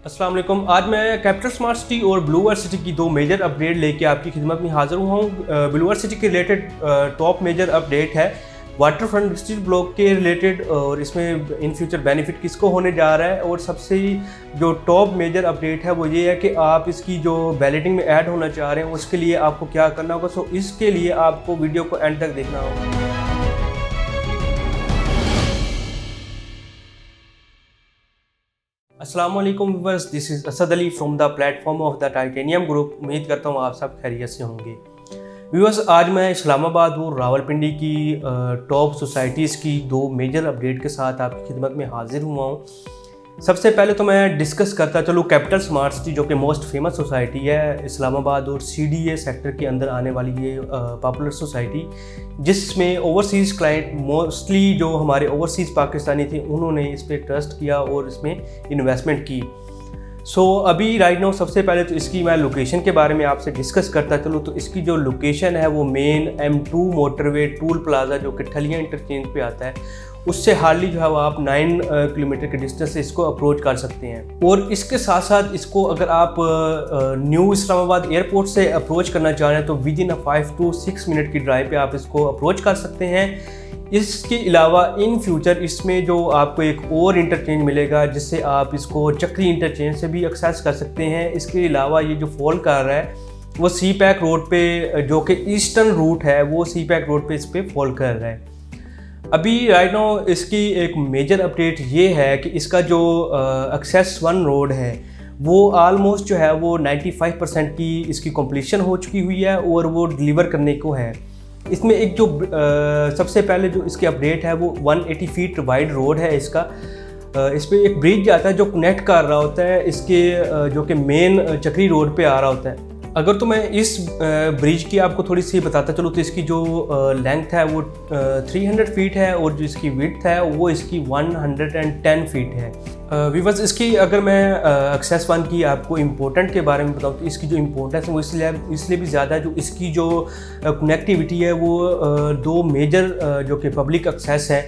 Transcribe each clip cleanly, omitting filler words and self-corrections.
अस्सलाम वालेकुम। आज मैं कैपिटल स्मार्ट सिटी और ब्लूवर्ड सिटी की दो मेजर अपडेट लेके आपकी खिदमत में हाजिर हुआ हूँ। ब्लूवर्ड सिटी के रिलेटेड टॉप मेजर अपडेट है वाटर फ्रंट डिस्ट्रिक्ट ब्लॉक के रिलेटेड, और इसमें इन फ्यूचर बेनिफिट किसको होने जा रहा है। और सबसे जो टॉप मेजर अपडेट है वो ये है कि आप इसकी जो बैलेटिंग में ऐड होना चाह रहे हैं उसके लिए आपको क्या करना होगा। सो इसके लिए आपको वीडियो को एंड तक देखना होगा। अस्सलाम वालेकुम viewers, this is Asad Ali from the platform of the titanium group. उम्मीद करता हूँ आप सब खैरियत से होंगे। व्यूअर्स, आज मैं इस्लामाबाद और रावलपिंडी की टॉप सोसाइटीज़ की दो मेजर अपडेट के साथ आपकी खिदमत में हाजिर हुआ हूँ। सबसे पहले तो मैं डिस्कस करता चलूँ कैपिटल स्मार्ट सिटी, जो कि मोस्ट फेमस सोसाइटी है इस्लामाबाद और CDA सेक्टर के अंदर आने वाली ये पॉपुलर सोसाइटी, जिसमें ओवरसीज़ क्लाइंट मोस्टली जो हमारे ओवरसीज़ पाकिस्तानी थे उन्होंने इस पर ट्रस्ट किया और इसमें इन्वेस्टमेंट की। अभी राइट नाउ सबसे पहले तो इसकी मैं लोकेशन के बारे में आपसे डिस्कस करता चलूँ। तो इसकी जो लोकेशन है वो main M2 motorway toll plaza जो कि ठलिया इंटरचेंज पे आता है, उससे हार्डली जो है वो आप 9 किलोमीटर के डिस्टेंस से इसको अप्रोच कर सकते हैं। और इसके साथ साथ इसको अगर आप न्यू इस्लामाबाद एयरपोर्ट से अप्रोच करना चाह रहे हैं तो विद इन 5 to 6 मिनट की ड्राइव पे आप इसको अप्रोच कर सकते हैं। इसके अलावा इन फ्यूचर इसमें जो आपको एक और इंटरचेंज मिलेगा जिससे आप इसको चक्री इंटरचेंज से भी एक्सेस कर सकते हैं। इसके अलावा ये जो फॉल कर रहा है वो CPEC रोड पे, जो कि ईस्टर्न रूट है, वो CPEC रोड पे इस पर फॉल कर रहा है। अभी राइट नाउ इसकी एक मेजर अपडेट ये है कि इसका जो एक्सेस 1 रोड है वो आलमोस्ट जो है वो 95% की इसकी कंप्लीशन हो चुकी हुई है और वो डिलीवर करने को है। इसमें एक जो सबसे पहले जो इसकी अपडेट है वो 180 फीट वाइड रोड है इसका। इस पर एक ब्रिज जाता है जो कनेक्ट कर रहा होता है इसके जो कि मेन चक्री रोड पे आ रहा होता है। अगर तो मैं इस ब्रिज की आपको थोड़ी सी बताता चलूँ तो इसकी जो लेंथ है वो 300 फीट है और जो इसकी विड्थ है वो इसकी 110 फीट है। व्यूअर्स, इसकी अगर मैं एक्सेस 1 की आपको इम्पोर्टेंट के बारे में बताऊँ तो इसकी जो इम्पोर्टेंस है वो इसलिए भी ज़्यादा है, जो इसकी जो कनेक्टिविटी है वो दो मेजर जो कि पब्लिक एक्सेस है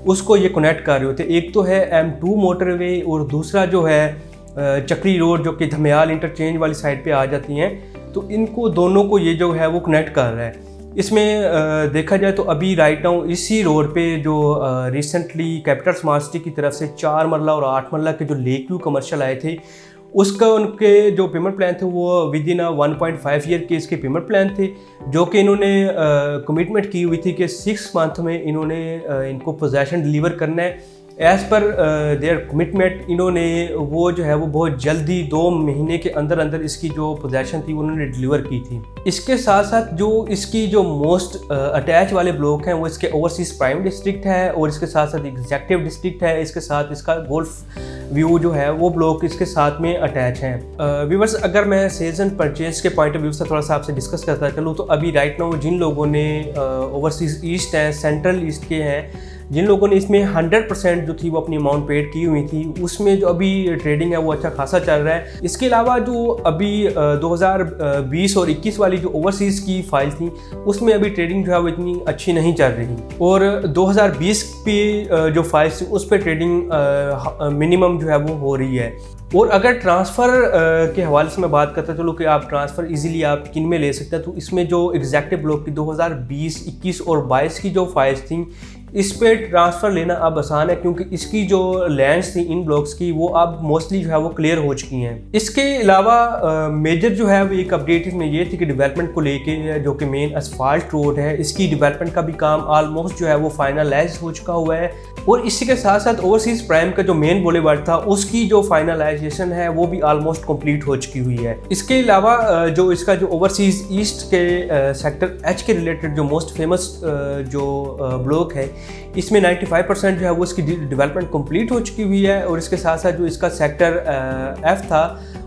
उसको ये कनेक्ट कर रहे होते हैं। एक तो है M2 मोटरवे और दूसरा जो है चक्री रोड जो कि धमियाल इंटरचेंज वाली साइड पे आ जाती हैं। तो इनको दोनों को ये जो है वो कनेक्ट कर रहा है। इसमें देखा जाए तो अभी राइट नाउ इसी रोड पे जो रिसेंटली कैपिटल स्मार्ट सिटी की तरफ से 4 मरला और 8 मरला के जो लेक व्यू कमर्शियल आए थे उसका उनके जो पेमेंट प्लान थे वो विद इन 1.5 ईयर के इसके पेमेंट प्लान थे, जो कि इन्होंने कमिटमेंट की हुई थी कि 6 मंथ में इन्होंने इनको पोजेसन डिलीवर करना है। एज़ पर देयर कमिटमेंट इन्होंने वो जो है वो बहुत जल्दी 2 महीने के अंदर अंदर इसकी जो पोजेसन थी उन्होंने डिलीवर की थी। इसके साथ साथ जो इसकी जो मोस्ट अटैच वाले ब्लॉक हैं वो इसके ओवरसीज़ प्राइम डिस्ट्रिक्ट है और इसके साथ साथ एग्जेक्टिव डिस्ट्रिक्ट है। इसके साथ इसका गोल्फ व्यू जो है वो ब्लॉक इसके साथ में अटैच हैं। व्यूअर्स, अगर मैं सेल्स एंड परचेज के पॉइंट ऑफ व्यू से थोड़ा सा आपसे डिस्कस करता चलूँ तो अभी राइट नाउ जिन लोगों ने ओवरसीज़ ईस्ट हैं, सेंट्रल ईस्ट के हैं, जिन लोगों ने इसमें 100% जो थी वो अपनी अमाउंट पेड की हुई थी, उसमें जो अभी ट्रेडिंग है वो अच्छा खासा चल रहा है। इसके अलावा जो अभी 2020 और 21 वाली जो ओवरसीज़ की फाइल थी उसमें अभी ट्रेडिंग जो है वो इतनी अच्छी नहीं चल रही, और 2020 पे जो फाइल्स थी उस पर ट्रेडिंग मिनिमम जो है वो हो रही है। और अगर ट्रांसफ़र के हवाले से मैं बात करता चलूँ कि आप ट्रांसफ़र इजीली आप किन में ले सकते हैं, तो इसमें जो एग्जेक्टिव ब्लॉक की 2020, 21 और 22 की जो फाइल्स थी इस पे ट्रांसफ़र लेना अब आसान है, क्योंकि इसकी जो लैंड्स थी इन ब्लॉक्स की वो अब मोस्टली जो है वो क्लियर हो चुकी हैं। इसके अलावा मेजर जो है वो एक अपडेट इसमें ये थी कि डेवलपमेंट को लेके जो कि मेन असफाल्ट रोड है इसकी डेवलपमेंट का भी काम ऑलमोस्ट जो है वो फाइनलाइज हो चुका हुआ है। और इसी के साथ साथ ओवरसीज़ प्राइम का जो मेन बुलेवार्ड था उसकी जो फाइनलाइजेशन है वो भी ऑलमोस्ट कंप्लीट हो चुकी हुई है। इसके अलावा जो इसका जो ओवरसीज़ ईस्ट के सेक्टर H के रिलेटेड जो मोस्ट फेमस जो ब्लॉक है इसमें 95% जो है वो इसकी डेवलपमेंट कंप्लीट हो चुकी हुई है। और इसके साथ साथ जो इसका सेक्टर F था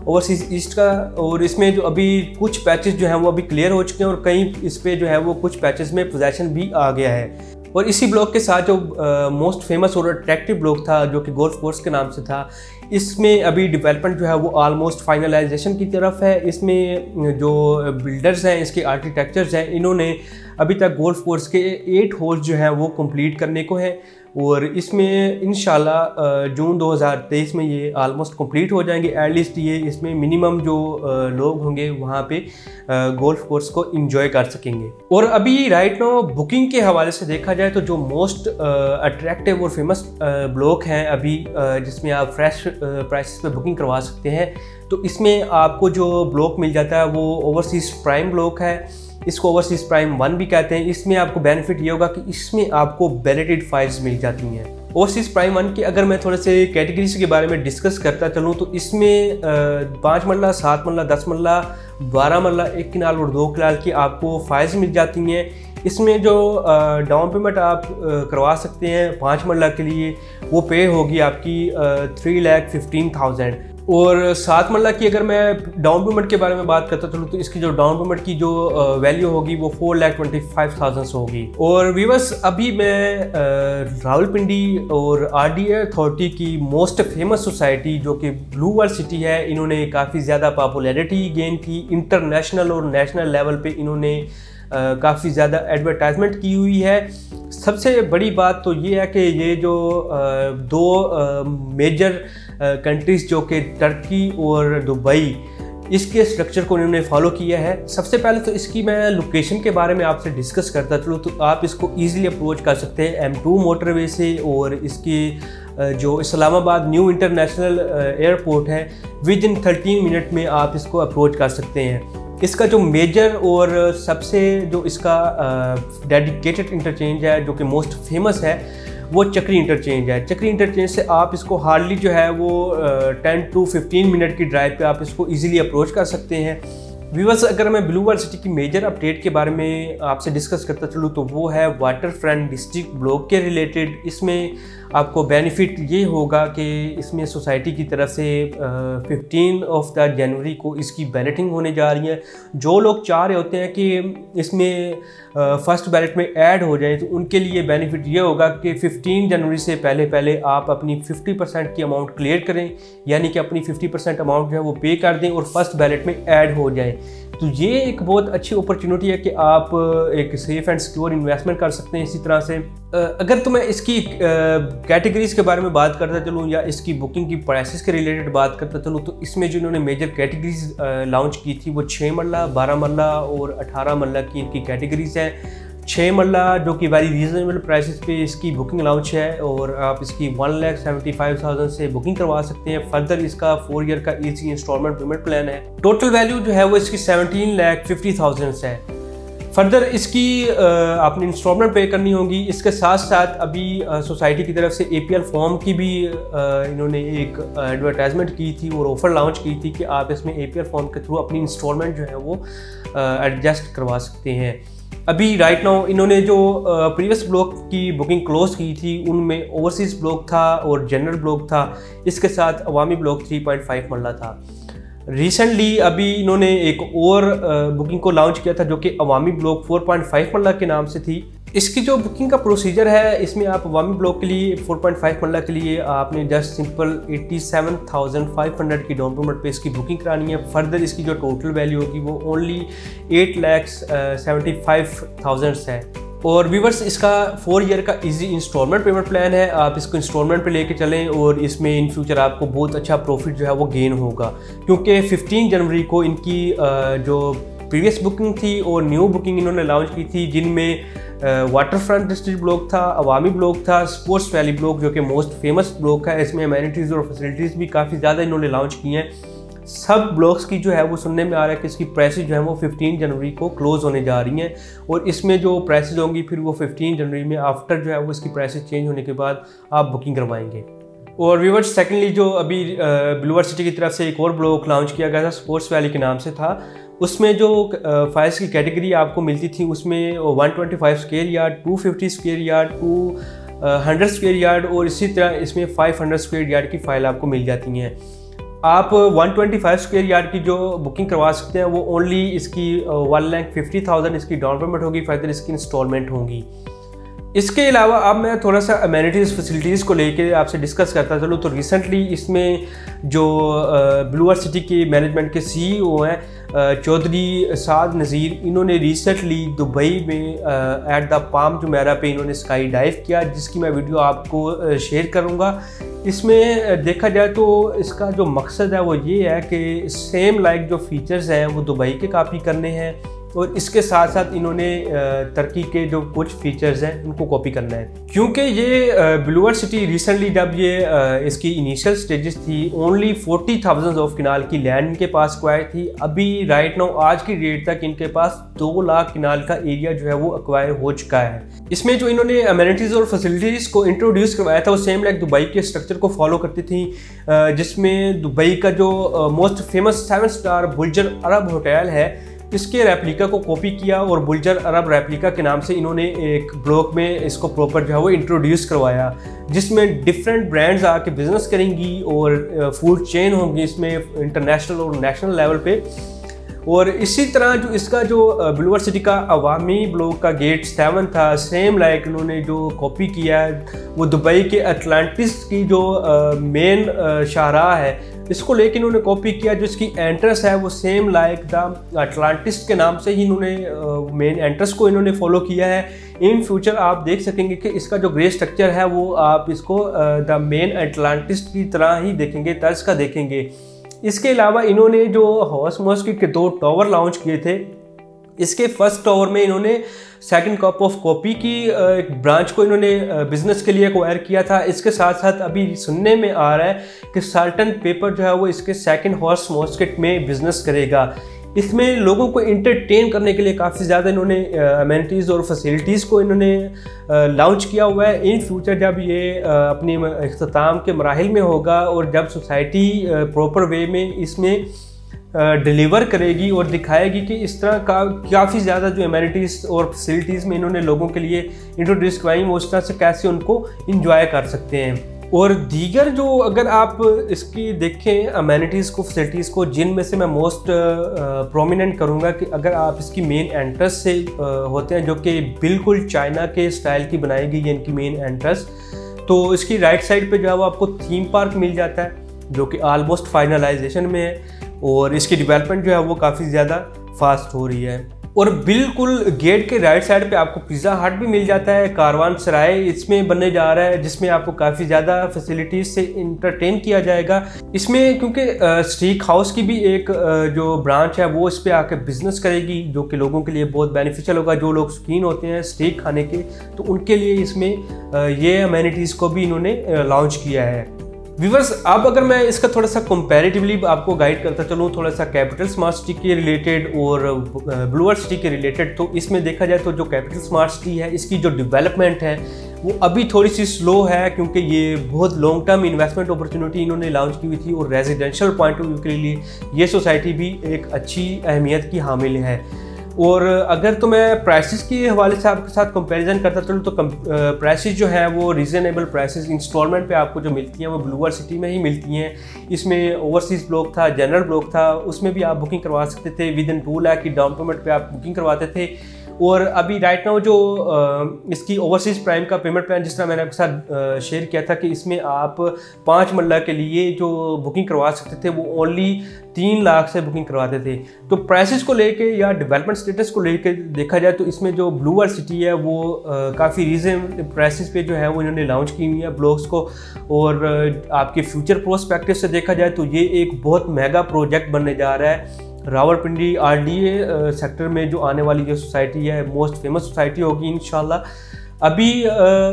ओवरसीज़ ईस्ट का, और इसमें जो अभी कुछ पैचेस जो हैं वो अभी क्लियर हो चुके हैं और कहीं इस पे जो है वो कुछ पैचेस में पोजेसन भी आ गया है। और इसी ब्लॉक के साथ जो मोस्ट फेमस और अट्रैक्टिव ब्लॉक था जो कि गोल्फ कोर्स के नाम से था, इसमें अभी डेवलपमेंट जो है वो ऑलमोस्ट फाइनलाइजेशन की तरफ है। इसमें जो बिल्डर्स हैं, इसके आर्किटेक्चर्स हैं, इन्होंने अभी तक गोल्फ कोर्स के 8 होल्स जो हैं वो कंप्लीट करने को हैं। और इसमें इंशाल्लाह जून 2023 में ये आलमोस्ट कंप्लीट हो जाएंगे। एटलीस्ट ये इसमें मिनिमम जो लोग होंगे वहाँ पे गोल्फ कोर्स को एंजॉय कर सकेंगे। और अभी राइट नाउ बुकिंग के हवाले से देखा जाए तो जो मोस्ट अट्रैक्टिव और फेमस ब्लॉक हैं अभी जिसमें आप फ्रेश प्राइसेस पे बुकिंग करवा सकते हैं, तो इसमें आपको जो ब्लॉक मिल जाता है वो ओवरसीज़ प्राइम ब्लॉक है। इसको ओवरसीज़ प्राइम 1 भी कहते हैं। इसमें आपको बेनिफिट ये होगा कि इसमें आपको बैलेटेड फाइल्स मिल जाती हैं। ओवरसीज़ प्राइम 1 की अगर मैं थोड़े से कैटेगरीज के बारे में डिस्कस करता चलूँ तो इसमें 5 मरला, 7 मरला, 10 मरला, 12 मरला, 1 किनाल और 2 किनाल की आपको फाइल्स मिल जाती हैं। इसमें जो डाउन पेमेंट आप करवा सकते हैं 5 मरला के लिए वो पे होगी आपकी 3,15,000। और 7 मरला की अगर मैं डाउन पेमेंट के बारे में बात करता चलूँ तो इसकी जो डाउन पेमेंट की जो वैल्यू होगी वो 4,25,000 होगी। और व्यूअर्स अभी मैं रावलपिंडी और RDA अथॉरिटी की मोस्ट फेमस सोसाइटी जो कि ब्लू वर्ल्ड सिटी है, इन्होंने काफ़ी ज़्यादा पॉपुलैरिटी गेन की। इंटरनेशनल और नेशनल लेवल पे इन्होंने काफ़ी ज़्यादा एडवर्टाइजमेंट की हुई है। सबसे बड़ी बात तो ये है कि ये जो दो मेजर कंट्रीज़ जो कि टर्की और दुबई, इसके स्ट्रक्चर को इन्होंने फॉलो किया है। सबसे पहले तो इसकी मैं लोकेशन के बारे में आपसे डिस्कस करता चलूँ तो आप इसको ईज़िली अप्रोच कर सकते हैं M2 मोटरवे से। और इसकी जो इस्लामाबाद न्यू इंटरनेशनल एयरपोर्ट है विद इन 13 मिनट में आप इसको अप्रोच कर सकते हैं। इसका जो मेजर और सबसे जो इसका डेडिकेटेड इंटरचेंज है जो कि मोस्ट फेमस है वो चक्री इंटरचेंज है। चक्री इंटरचेंज से आप इसको हार्डली जो है वो 10 to 15 मिनट की ड्राइव पे आप इसको इजीली अप्रोच कर सकते हैं। व्यूअर्स अगर मैं ब्लू वर्ल्ड सिटी की मेजर अपडेट के बारे में आपसे डिस्कस करता चलूँ तो वो है वाटर फ्रंट डिस्ट्रिक्ट ब्लॉक के रिलेटेड। इसमें आपको बेनिफिट ये होगा कि इसमें सोसाइटी की तरफ से 15 जनवरी को इसकी बैलेटिंग होने जा रही है। जो लोग चाह रहे होते हैं कि इसमें फर्स्ट बैलेट में ऐड हो जाए तो उनके लिए बेनिफिट ये होगा कि 15 जनवरी से पहले पहले आप अपनी 50% की अमाउंट क्लियर करें, यानी कि अपनी 50% अमाउंट जो है वो पे कर दें और फर्स्ट बैलेट में ऐड हो जाए। तो ये एक बहुत अच्छी अपॉर्चुनिटी है कि आप एक सेफ एंड सिक्योर इन्वेस्टमेंट कर सकते हैं। इसी तरह से अगर तो मैं इसकी कैटेगरीज के बारे में बात करता चलूँ या इसकी बुकिंग की प्राइसेस के रिलेटेड बात करता चलूँ तो इसमें जो इन्होंने मेजर कैटेगरीज लॉन्च की थी वो 6 मरला, 12 मरला और 18 मरला की इनकी कैटेगरीज हैं। 6 मरला जो कि वेरी रीजनेबल प्राइसेस पे इसकी बुकिंग लॉन्च है और आप इसकी 1,75,000 से बुकिंग करवा सकते हैं। फर्दर इसका 4 ईयर का ईजी इंस्टॉलमेंट पेमेंट प्लान है। टोटल वैल्यू जो है वो इसकी 17,50,000 है। फर्दर इसकी आपने इंस्टॉलमेंट पे करनी होगी। इसके साथ साथ अभी सोसाइटी की तरफ से APL फॉर्म की भी इन्होंने एक एडवर्टाइजमेंट की थी और ऑफ़र लॉन्च की थी कि आप इसमें APL फॉर्म के थ्रू अपनी इंस्टॉलमेंट जो है वो एडजस्ट करवा सकते हैं। अभी राइट नाउ इन्होंने जो प्रीवियस ब्लॉक की बुकिंग क्लोज की थी उनमें ओवरसीज़ ब्लॉक था और जनरल ब्लॉक था, इसके साथ अवामी ब्लॉक 3.5 मरला था। रिसेंटली अभी इन्होंने एक और बुकिंग को लॉन्च किया था जो कि अवामी ब्लॉक 4.5 मरला के नाम से थी। इसकी जो बुकिंग का प्रोसीजर है इसमें आप अवामी ब्लॉक के लिए 4.5 मरला के लिए आपने जस्ट सिंपल 87,500 की डाउन पेमेंट पे इसकी बुकिंग करानी है। फर्दर इसकी जो टोटल वैल्यू होगी वो ओनली 8,75,000 है। और व्यूवर्स इसका 4 ईयर का इजी इंस्टॉलमेंट पेमेंट प्लान है। आप इसको इंस्टॉलमेंट पे लेके चलें और इसमें इन फ्यूचर आपको बहुत अच्छा प्रॉफिट जो है वो गेन होगा, क्योंकि 15 जनवरी को इनकी जो प्रीवियस बुकिंग थी और न्यू बुकिंग इन्होंने लॉन्च की थी जिनमें वाटर फ्रंट डिस्ट्रिक्ट ब्लॉक था, अवामी ब्लॉक था, स्पोर्ट्स वैली ब्लॉक जो कि मोस्ट फेमस ब्लॉक है। इसमें अमेनिटीज़ और फैसिलिटीज़ भी काफ़ी ज़्यादा इन्होंने लॉन्च की हैं। सब ब्लॉक्स की जो है वो सुनने में आ रहा है कि इसकी प्राइसेस जो है वो 15 जनवरी को क्लोज होने जा रही हैं और इसमें जो प्राइसेस होंगी फिर वो 15 जनवरी में आफ्टर जो है वो इसकी प्राइसेस चेंज होने के बाद आप बुकिंग करवाएंगे। और व्यूअर्स सेकेंडली जो अभी ब्लू वर्ल्ड सिटी की तरफ से एक और ब्लॉक लॉन्च किया गया था स्पोर्ट्स वैली के नाम से था, उसमें जो फाइल्स की कैटेगरी आपको मिलती थी उसमें 125 square yard, 250 square yard, 200 square yard और इसी तरह इसमें 500 स्क्वायर यार्ड की फ़ाइल आपको मिल जाती हैं। आप 125 स्क्वायर यार्ड की जो बुकिंग करवा सकते हैं वो ओनली इसकी 1,50,000 इसकी डाउन पेमेंट होगी, फर्दर इसकी इंस्टॉलमेंट होगी। इसके अलावा अब मैं थोड़ा सा अमेनिटीज़ फैसिलिटीज़ को लेके आपसे डिस्कस करता चलूँ तो रिसेंटली इसमें जो ब्लू अर्थ सिटी के मैनेजमेंट के CEO हैं चौधरी साद नज़ीर, इन्होंने रिसेंटली दुबई में एट द पाम जुमेरा पे इन्होंने स्काई डाइव किया, जिसकी मैं वीडियो आपको शेयर करूँगा। इसमें देखा जाए तो इसका जो मकसद है वो ये है कि सेम लाइक जो फीचर्स हैं वो दुबई के कॉपी करने हैं और इसके साथ साथ इन्होंने तुर्की के जो कुछ फीचर्स हैं उनको कॉपी करना है। क्योंकि ये ब्लू अर्थ सिटी रिसेंटली जब ये इसकी इनिशियल स्टेजेस थी ओनली 40,000 ऑफ किनाल की लैंड इनके पास एक्वायर थी। अभी राइट नाउ आज की डेट तक इनके पास 2 लाख किनाल का एरिया जो है वो एक्वायर हो चुका है। इसमें जो इन्होंने अमेनिटीज़ और फैसिलिटीज़ को इंट्रोड्यूस करवाया था वो सेम लाइक दुबई के स्ट्रक्चर को फॉलो करती थी, जिसमें दुबई का जो मोस्ट फेमस 7 स्टार बुर्ज अरब होटल है इसके रेप्लिका को कॉपी किया और बुर्ज अरब रेप्लिका के नाम से इन्होंने एक ब्लॉक में इसको प्रॉपर जो है वो इंट्रोड्यूस करवाया, जिसमें डिफरेंट ब्रांड्स आके बिजनेस करेंगी और फूड चेन होंगी इसमें इंटरनेशनल और नेशनल लेवल पे। और इसी तरह जो इसका जो ब्लू अर्थ सिटी का अवामी ब्लॉक का गेट 7 था सेम लाइक इन्होंने जो कॉपी किया है वो दुबई के अटलांटिस की जो मेन शाहराह है इसको लेके इन्होंने कॉपी किया। जो इसकी एंट्रेंस है वो सेम लाइक द अटलांटिस के नाम से ही इन्होंने मेन एंट्रेंस को इन्होंने फॉलो किया है। इन फ्यूचर आप देख सकेंगे कि इसका जो ग्रे स्ट्रक्चर है वो आप इसको द मेन अटलांटिस की तरह ही देखेंगे, तर्ज का देखेंगे। इसके अलावा इन्होंने जो हॉर्स मॉस्किट के 2 टावर लॉन्च किए थे, इसके फर्स्ट टावर में इन्होंने सेकंड कप ऑफ कॉफ़ी की एक ब्रांच को इन्होंने बिजनेस के लिए एक्वायर किया था। इसके साथ साथ अभी सुनने में आ रहा है कि साल्टन पेपर जो है वो इसके सेकंड हॉर्स मॉस्किट में बिजनेस करेगा। इसमें लोगों को इंटरटेन करने के लिए काफ़ी ज़्यादा इन्होंने अमेनिटीज़ और फैसिलिटीज़ को इन्होंने लॉन्च किया हुआ है। इन फ्यूचर जब ये अपनी इख्तिताम के मराहिल में होगा और जब सोसाइटी प्रॉपर वे में इसमें डिलीवर करेगी और दिखाएगी कि इस तरह का काफ़ी ज़्यादा जो अमेनिटीज़ और फैसिलिटीज़ में इन्होंने लोगों के लिए इंट्रोड्यूस करवाई वो उस तरह से कैसे उनको इंजॉय कर सकते हैं। और दीगर जो अगर आप इसकी देखें अमेनिटीज़ को फैसिलिटीज़ को, जिनमें से मैं मोस्ट प्रोमिनेंट करूँगा कि अगर आप इसकी मेन एंट्रेंस से होते हैं जो कि बिल्कुल चाइना के स्टाइल की बनाई गई है इनकी मेन एंट्रेंस, तो इसकी राइट साइड पे जो है वो आपको थीम पार्क मिल जाता है जो कि ऑलमोस्ट फाइनलाइजेशन में है और इसकी डेवलपमेंट जो है वो काफ़ी ज़्यादा फास्ट हो रही है। और बिल्कुल गेट के राइट साइड पे आपको पिज़्ज़ा हट भी मिल जाता है। कारवान सराय इसमें बनने जा रहा है जिसमें आपको काफ़ी ज़्यादा फैसिलिटीज़ से इंटरटेन किया जाएगा। इसमें क्योंकि स्टीक हाउस की भी एक जो ब्रांच है वो इस पर आकर बिजनेस करेगी जो कि लोगों के लिए बहुत बेनिफिशियल होगा। जो लोग शौकीन होते हैं स्टीक खाने के तो उनके लिए इसमें ये अमेनिटीज़ को भी इन्होंने लॉन्च किया है। व्यूअर्स, अब अगर मैं इसका थोड़ा सा कंपैरेटिवली आपको गाइड करता चलूँ थोड़ा सा कैपिटल स्मार्ट सिटी के रिलेटेड और ब्लू अर्थ सिटी के रिलेटेड, तो इसमें देखा जाए तो जो कैपिटल स्मार्ट सिटी है इसकी जो डेवलपमेंट है वो अभी थोड़ी सी स्लो है क्योंकि ये बहुत लॉन्ग टर्म इन्वेस्टमेंट अपॉर्चुनिटी इन्होंने लॉन्च की हुई थी और रेजिडेंशियल पॉइंट ऑफ व्यू के लिए ये सोसाइटी भी एक अच्छी अहमियत की हामिल है। और अगर तो मैं प्राइसेस के हवाले से आपके साथ कंपैरिजन करता चलूँ तो प्राइसेस जो है वो रीज़नेबल प्राइसेस इंस्टॉलमेंट पे आपको जो मिलती हैं वो ब्लू अर्थ सिटी में ही मिलती हैं। इसमें ओवरसीज़ ब्लॉक था, जनरल ब्लॉक था, उसमें भी आप बुकिंग करवा सकते थे। विद इन 2 लाख की डाउन पेमेंट पे आप बुकिंग करवाते थे। और अभी राइट नाउ जो इसकी ओवरसीज़ प्राइम का पेमेंट प्लान जिस तरह मैंने आपके साथ शेयर किया था कि इसमें आप 5 मरला के लिए जो बुकिंग करवा सकते थे वो ओनली 3 लाख से बुकिंग करवाते थे। तो प्राइसेस को लेके या डेवलपमेंट स्टेटस को लेके देखा जाए तो इसमें जो ब्लू अर्थ सिटी है वो काफ़ी रीजनेबल प्राइसेस पे जो है वो इन्होंने लॉन्च की हुई है ब्लॉक्स को। और आपके फ्यूचर प्रोस्पेक्टिव से देखा जाए तो ये एक बहुत महंगा प्रोजेक्ट बनने जा रहा है। रावलपिंडी RDA सेक्टर में जो आने वाली जो सोसाइटी है मोस्ट फेमस सोसाइटी होगी इंशाल्लाह। अभी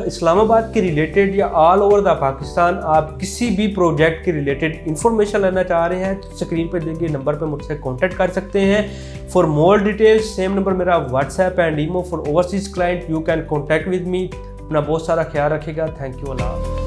इस्लामाबाद के रिलेटेड या ऑल ओवर द पाकिस्तान आप किसी भी प्रोजेक्ट के रिलेटेड इंफॉर्मेशन लेना चाह रहे हैं तो स्क्रीन पर दिए गए नंबर पर मुझसे कांटेक्ट कर सकते हैं। For more details same number मेरा WhatsApp and imo for overseas client you can contact with me. अपना बहुत सारा ख्याल रखेगा। Thank you Allah.